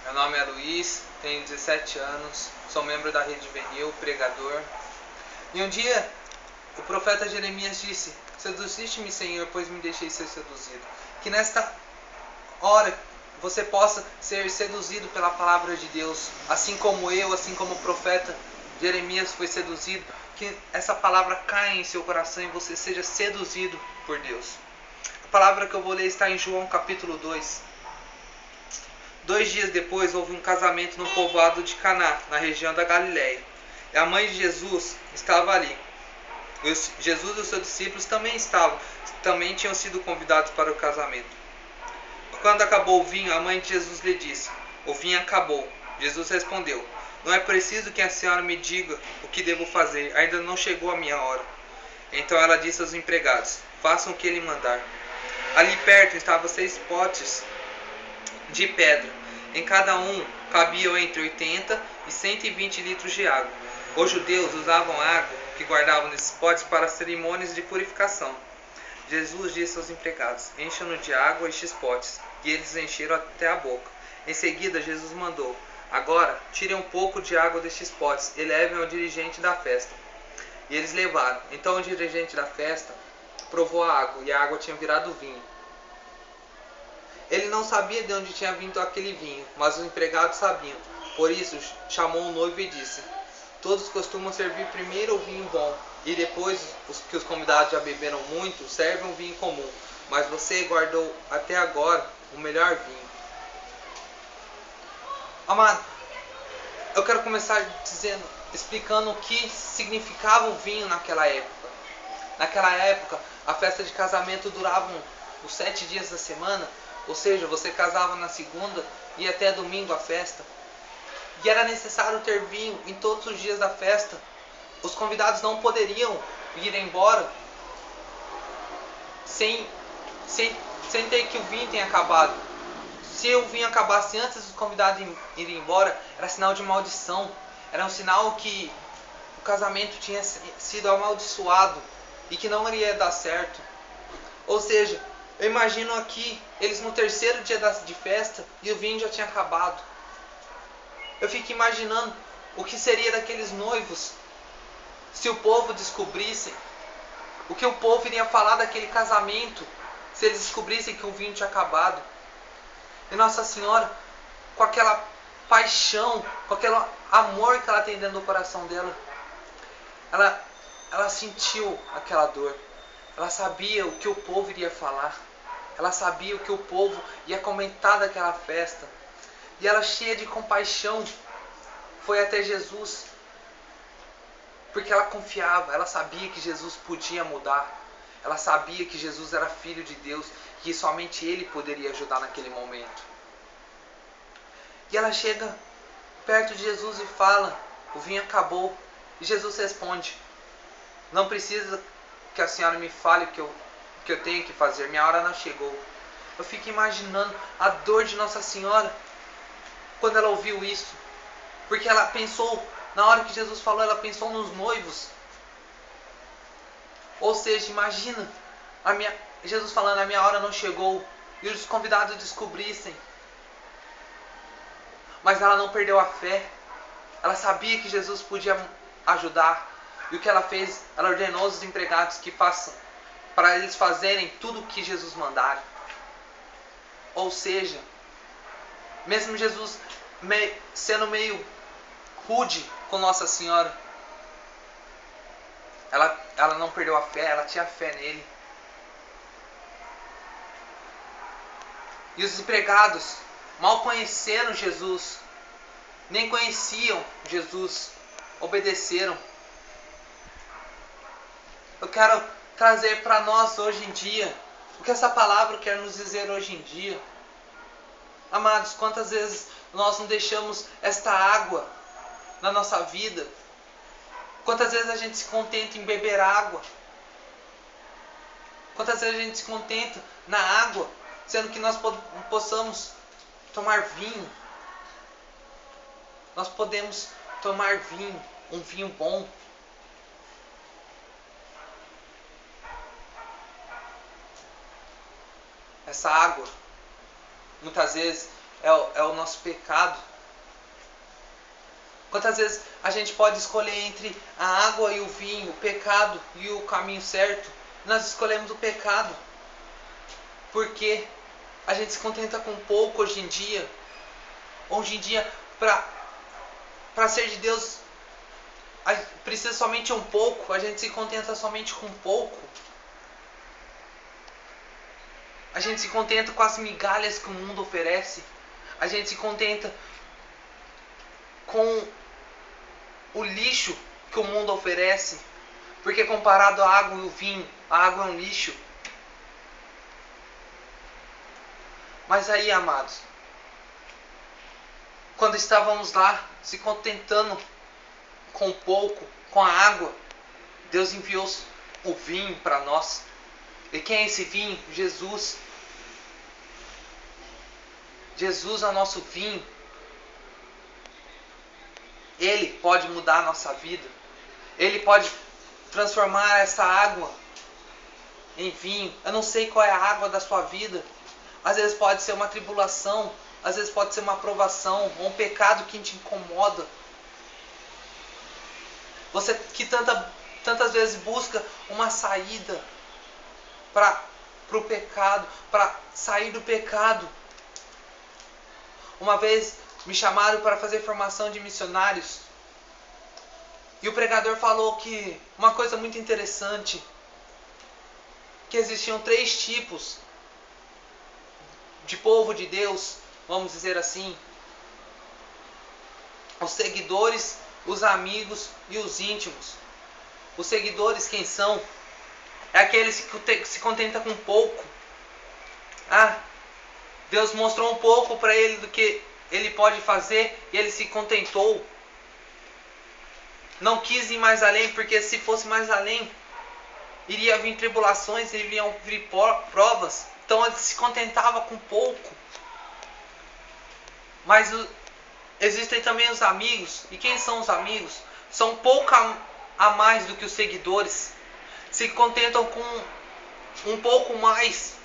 Meu nome é Luiz, tenho 17 anos, sou membro da Rede Juvenil, pregador. E um dia o profeta Jeremias disse: Seduziste-me, Senhor, pois me deixei ser seduzido. Que nesta hora você possa ser seduzido pela palavra de Deus, assim como eu, assim como o profeta Jeremias foi seduzido. Que essa palavra caia em seu coração e você seja seduzido por Deus. A palavra que eu vou ler está em João capítulo 2. 2 dias depois houve um casamento no povoado de Caná, na região da Galiléia. E a mãe de Jesus estava ali. Jesus e os seus discípulos também tinham sido convidados para o casamento. Quando acabou o vinho, a mãe de Jesus lhe disse: O vinho acabou. Jesus respondeu: Não é preciso que a senhora me diga o que devo fazer, ainda não chegou a minha hora. Então ela disse aos empregados: Façam o que ele mandar. Ali perto estavam 6 potes de pedra. Em cada um cabiam entre 80 e 120 litros de água. Os judeus usavam a água que guardavam nesses potes para cerimônias de purificação. Jesus disse aos empregados: Encham-no de água estes potes. E eles encheram até a boca. Em seguida, Jesus mandou: Agora, tirem um pouco de água destes potes e levem ao dirigente da festa. E eles levaram. Então o dirigente da festa provou a água, e a água tinha virado vinho. Ele não sabia de onde tinha vindo aquele vinho, mas os empregados sabiam. Por isso chamou o noivo e disse: Todos costumam servir primeiro o vinho bom, e depois, os convidados já beberam muito, servem um vinho comum. Mas você guardou até agora o melhor vinho. Amado, eu quero começar explicando o que significava o vinho naquela época. Naquela época, a festa de casamento durava os 7 dias da semana. Ou seja, você casava na segunda e até domingo a festa. E era necessário ter vinho em todos os dias da festa. Os convidados não poderiam ir embora sem ter que o vinho tenha acabado. Se o vinho acabasse antes dos convidados irem embora, era sinal de maldição. Era um sinal que o casamento tinha sido amaldiçoado e que não iria dar certo. Ou seja, eu imagino aqui, eles no 3º dia de festa e o vinho já tinha acabado. Eu fico imaginando o que seria daqueles noivos se o povo descobrisse, o que o povo iria falar daquele casamento se eles descobrissem que o vinho tinha acabado. E Nossa Senhora, com aquela paixão, com aquele amor que ela tem dentro do coração dela, ela sentiu aquela dor. Ela sabia o que o povo iria falar. Ela sabia o que o povo ia comentar daquela festa. E ela, cheia de compaixão, foi até Jesus. Porque ela confiava, ela sabia que Jesus podia mudar. Ela sabia que Jesus era filho de Deus, que somente Ele poderia ajudar naquele momento. E ela chega perto de Jesus e fala: O vinho acabou. E Jesus responde: Não precisa que a senhora me fale o que eu tenho que fazer, minha hora não chegou. Eu fico imaginando a dor de Nossa Senhora quando ela ouviu isso. Porque ela pensou, na hora que Jesus falou, ela pensou nos noivos. Ou seja, imagina Jesus falando: a minha hora não chegou, e os convidados descobrissem. Mas ela não perdeu a fé. Ela sabia que Jesus podia ajudar. E o que ela fez? Ela ordenou aos empregados que façam, para eles fazerem tudo o que Jesus mandar. Ou seja, mesmo Jesus sendo meio rude com Nossa Senhora, ela não perdeu a fé, ela tinha fé nele. E os empregados mal conheceram Jesus, nem conheciam Jesus, obedeceram. Eu quero trazer para nós hoje em dia o que essa palavra quer nos dizer hoje em dia. Amados, quantas vezes nós não deixamos esta água na nossa vida? Quantas vezes a gente se contenta em beber água? Quantas vezes a gente se contenta na água, sendo que nós possamos tomar vinho? Nós podemos tomar vinho, um vinho bom. Essa água, muitas vezes, é o nosso pecado. Quantas vezes a gente pode escolher entre a água e o vinho, o pecado e o caminho certo? Nós escolhemos o pecado. Porque a gente se contenta com pouco hoje em dia. Hoje em dia, para ser de Deus, precisa somente um pouco. A gente se contenta somente com pouco. A gente se contenta com as migalhas que o mundo oferece. A gente se contenta com o lixo que o mundo oferece. Porque comparado à água e o vinho, a água é um lixo. Mas aí, amados, quando estávamos lá se contentando com pouco, com a água, Deus enviou o vinho para nós. E quem é esse vinho? Jesus. Jesus é o nosso vinho. Ele pode mudar a nossa vida. Ele pode transformar essa água em vinho. Eu não sei qual é a água da sua vida. Às vezes pode ser uma tribulação. Às vezes pode ser uma provação. Ou um pecado que te incomoda. Você que tantas vezes busca uma saída para o pecado. Para sair do pecado. Uma vez me chamaram para fazer formação de missionários. E o pregador falou que uma coisa muito interessante, que existiam 3 tipos de povo de Deus, vamos dizer assim: os seguidores, os amigos e os íntimos. Os seguidores, quem são? É aqueles que se contenta com pouco. Deus mostrou um pouco para ele do que ele pode fazer e ele se contentou. Não quis ir mais além, porque se fosse mais além, iria vir tribulações, iriam vir provas. Então ele se contentava com pouco. Mas existem também os amigos. E quem são os amigos? São pouco a mais do que os seguidores. Se contentam com um pouco mais.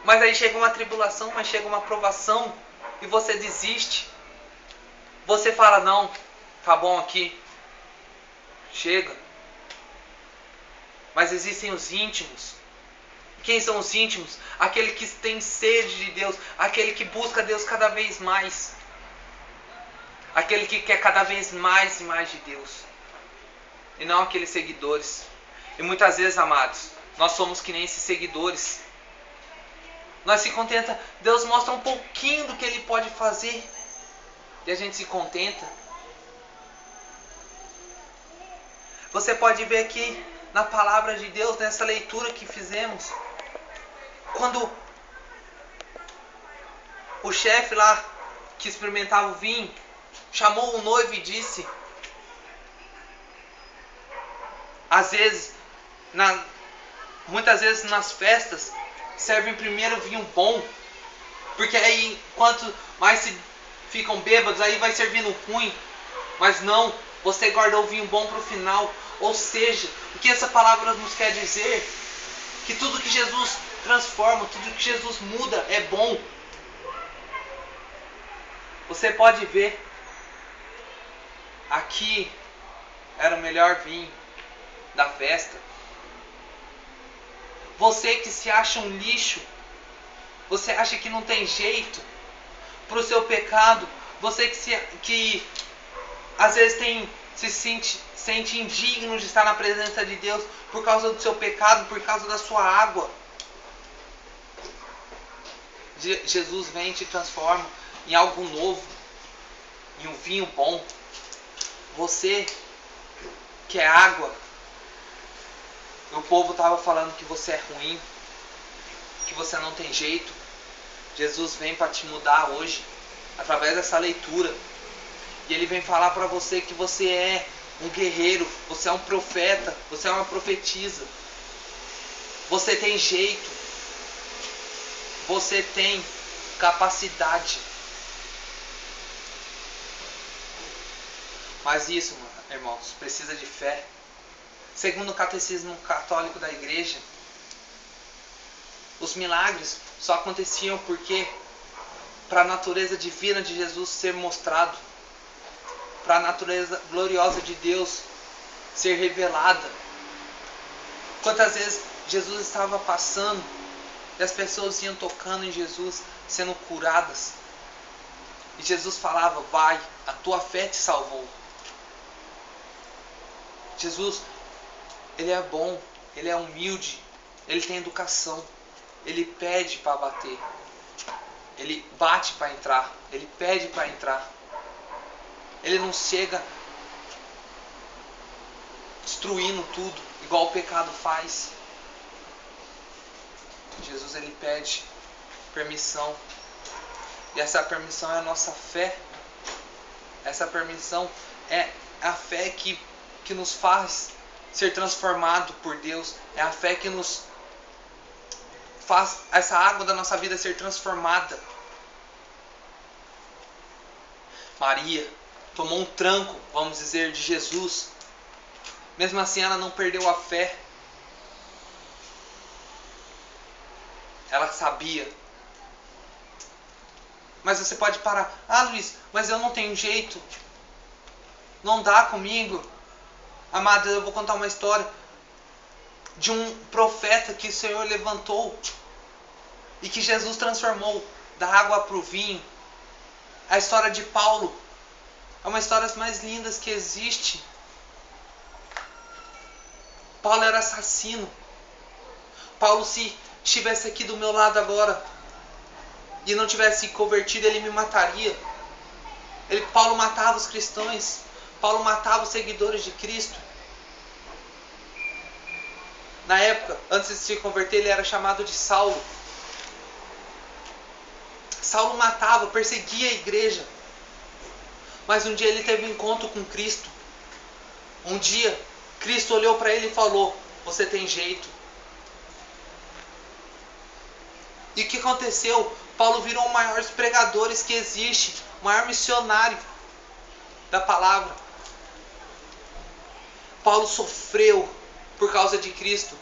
Mas aí chega uma tribulação, mas chega uma provação e você desiste. Você fala: não, tá bom aqui. Chega. Mas existem os íntimos. Quem são os íntimos? Aquele que tem sede de Deus. Aquele que busca Deus cada vez mais. Aquele que quer cada vez mais e mais de Deus. E não aqueles seguidores. E muitas vezes, amados, nós somos que nem esses seguidores. Nós se contenta. Deus mostra um pouquinho do que Ele pode fazer. E a gente se contenta. Você pode ver aqui na palavra de Deus, nessa leitura que fizemos, quando o chefe lá que experimentava o vinho chamou o noivo e disse: muitas vezes nas festas servem primeiro vinho bom, porque aí quanto mais se ficam bêbados, aí vai servindo ruim. Mas não, você guardou o vinho bom para o final. Ou seja, o que essa palavra nos quer dizer? Que tudo que Jesus transforma, tudo que Jesus muda é bom. Você pode ver, aqui era o melhor vinho da festa. Você que se acha um lixo, você acha que não tem jeito para o seu pecado, você que às vezes se sente indigno de estar na presença de Deus por causa do seu pecado, por causa da sua água. Jesus vem e te transforma em algo novo, em um vinho bom. Você que é água, o povo estava falando que você é ruim, que você não tem jeito. Jesus vem para te mudar hoje, através dessa leitura. E Ele vem falar para você que você é um guerreiro, você é um profeta, você é uma profetisa. Você tem jeito. Você tem capacidade. Mas isso, irmãos, precisa de fé. Segundo o catecismo católico da igreja, os milagres só aconteciam porque para a natureza divina de Jesus ser mostrado, para a natureza gloriosa de Deus ser revelada. Quantas vezes Jesus estava passando e as pessoas iam tocando em Jesus, sendo curadas, e Jesus falava: vai, a tua fé te salvou. Jesus, ele é bom, ele é humilde, ele tem educação, ele pede para bater, ele bate para entrar, ele pede para entrar. Ele não chega destruindo tudo, igual o pecado faz. Jesus, ele pede permissão. E essa permissão é a nossa fé. Essa permissão é a fé que nos faz ser transformado por Deus. É a fé que nos faz essa água da nossa vida ser transformada. Maria tomou um tranco, vamos dizer, de Jesus. Mesmo assim, ela não perdeu a fé. Ela sabia. Mas você pode parar: ah, Luiz, mas eu não tenho jeito, não dá comigo. Amado, eu vou contar uma história de um profeta que o Senhor levantou e que Jesus transformou da água para o vinho. A história de Paulo é uma das histórias mais lindas que existe. Paulo era assassino. Paulo, se estivesse aqui do meu lado agora e não tivesse se convertido, ele me mataria. Paulo matava os cristãos. Paulo matava os seguidores de Cristo. Na época, antes de se converter, ele era chamado de Saulo. Saulo matava, perseguia a igreja. Mas um dia ele teve um encontro com Cristo. Um dia, Cristo olhou para ele e falou: você tem jeito. E o que aconteceu? Paulo virou um dos maiores pregadores que existe, o maior missionário da palavra. Paulo sofreu por causa de Cristo.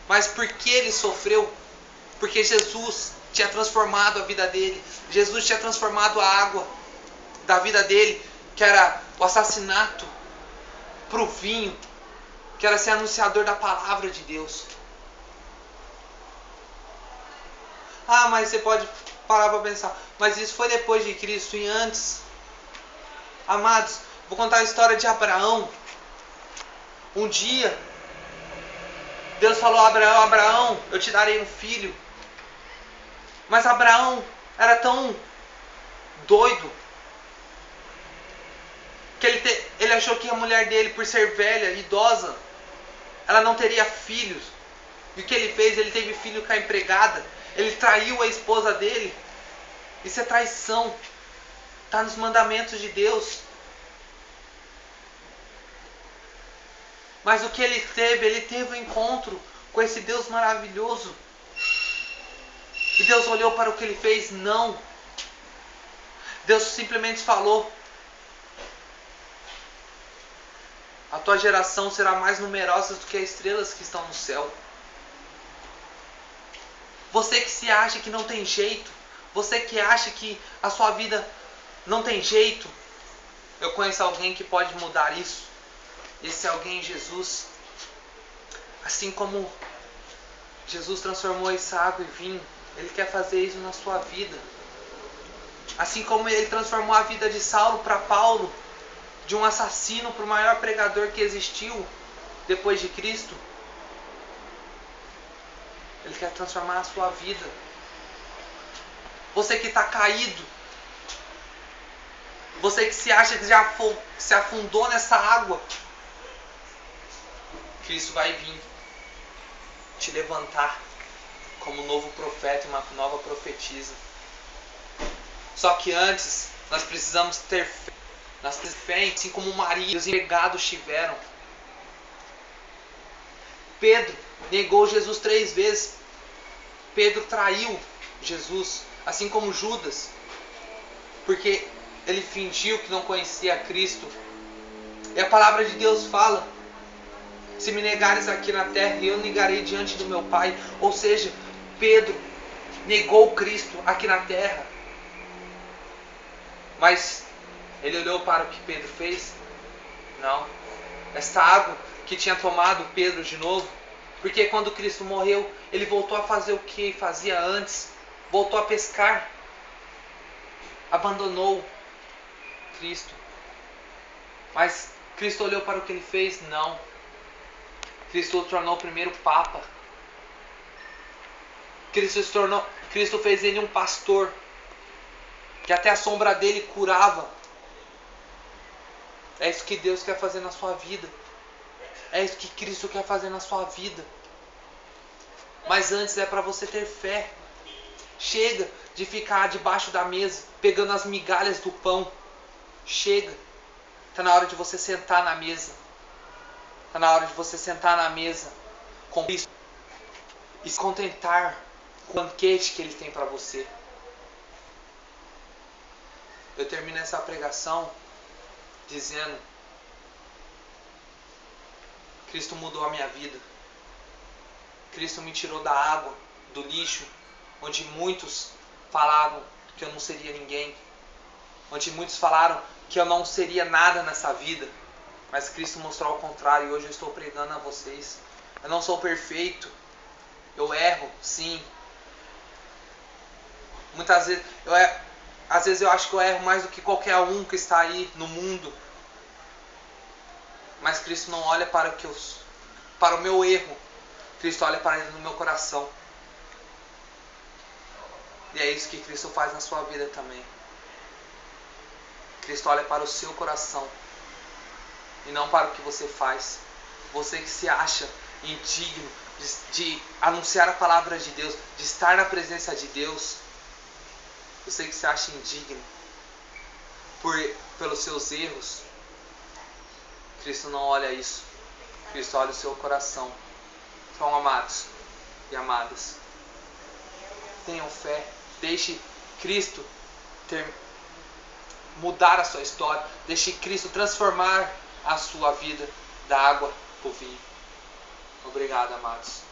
Mas por que ele sofreu? Porque Jesus tinha transformado a vida dele. Jesus tinha transformado a água da vida dele, que era o assassinato, para o vinho, que era ser anunciador da palavra de Deus. Ah, mas você pode parar para pensar: mas isso foi depois de Cristo e antes. Amados, vou contar a história de Abraão. Um dia, Deus falou a Abraão: Abraão, eu te darei um filho. Mas Abraão era tão doido que ele achou que a mulher dele, por ser velha, idosa, ela não teria filhos. E o que ele fez? Ele teve filho com a empregada. Ele traiu a esposa dele. Isso é traição. Está nos mandamentos de Deus. Mas o que ele teve? Ele teve um encontro com esse Deus maravilhoso. E Deus olhou para o que ele fez? Não. Deus simplesmente falou: a tua geração será mais numerosa do que as estrelas que estão no céu. Você que se acha que não tem jeito, você que acha que a sua vida não tem jeito, eu conheço alguém que pode mudar isso. Esse alguém é Jesus. Assim como Jesus transformou essa água em vinho, Ele quer fazer isso na sua vida. Assim como Ele transformou a vida de Saulo para Paulo, de um assassino para o maior pregador que existiu depois de Cristo, Ele quer transformar a sua vida. Você que está caído, você que se acha que já se afundou nessa água, Cristo vai vir te levantar como um novo profeta e uma nova profetisa. Só que antes, nós precisamos ter fé. Nós precisamos ter fé, assim como Maria e os empregados tiveram. Pedro negou Jesus 3 vezes. Pedro traiu Jesus, assim como Judas, porque ele fingiu que não conhecia Cristo. E a palavra de Deus fala: se me negares aqui na terra, eu negarei diante do meu Pai. Ou seja, Pedro negou Cristo aqui na terra. Mas ele olhou para o que Pedro fez? Não. Essa água que tinha tomado Pedro de novo, porque quando Cristo morreu, ele voltou a fazer o que fazia antes, voltou a pescar, abandonou Cristo. Mas Cristo olhou para o que ele fez? Não. Cristo o tornou o primeiro Papa. Cristo fez ele um pastor, que até a sombra dele curava. É isso que Deus quer fazer na sua vida. É isso que Cristo quer fazer na sua vida. Mas antes é para você ter fé. Chega de ficar debaixo da mesa, pegando as migalhas do pão. Chega. Está na hora de você sentar na mesa. Está na hora de você sentar na mesa com Cristo e se contentar com o banquete que Ele tem para você. Eu termino essa pregação dizendo: Cristo mudou a minha vida. Cristo me tirou da água, do lixo, onde muitos falavam que eu não seria ninguém, onde muitos falaram que eu não seria nada nessa vida. Mas Cristo mostrou ao contrário, e hoje eu estou pregando a vocês. Eu não sou perfeito, eu erro, sim. Muitas vezes às vezes eu acho que eu erro mais do que qualquer um que está aí no mundo. Mas Cristo não olha para o meu erro. Cristo olha para ele no meu coração. E é isso que Cristo faz na sua vida também. Cristo olha para o seu coração e não para o que você faz. Você que se acha indigno de anunciar a palavra de Deus, de estar na presença de Deus. Você que se acha indigno pelos seus erros. Cristo não olha isso. Cristo olha o seu coração. Então, amados e amadas, tenham fé. Deixe Cristo mudar a sua história. Deixe Cristo transformar a sua vida da água para o vinho. Obrigado, amados.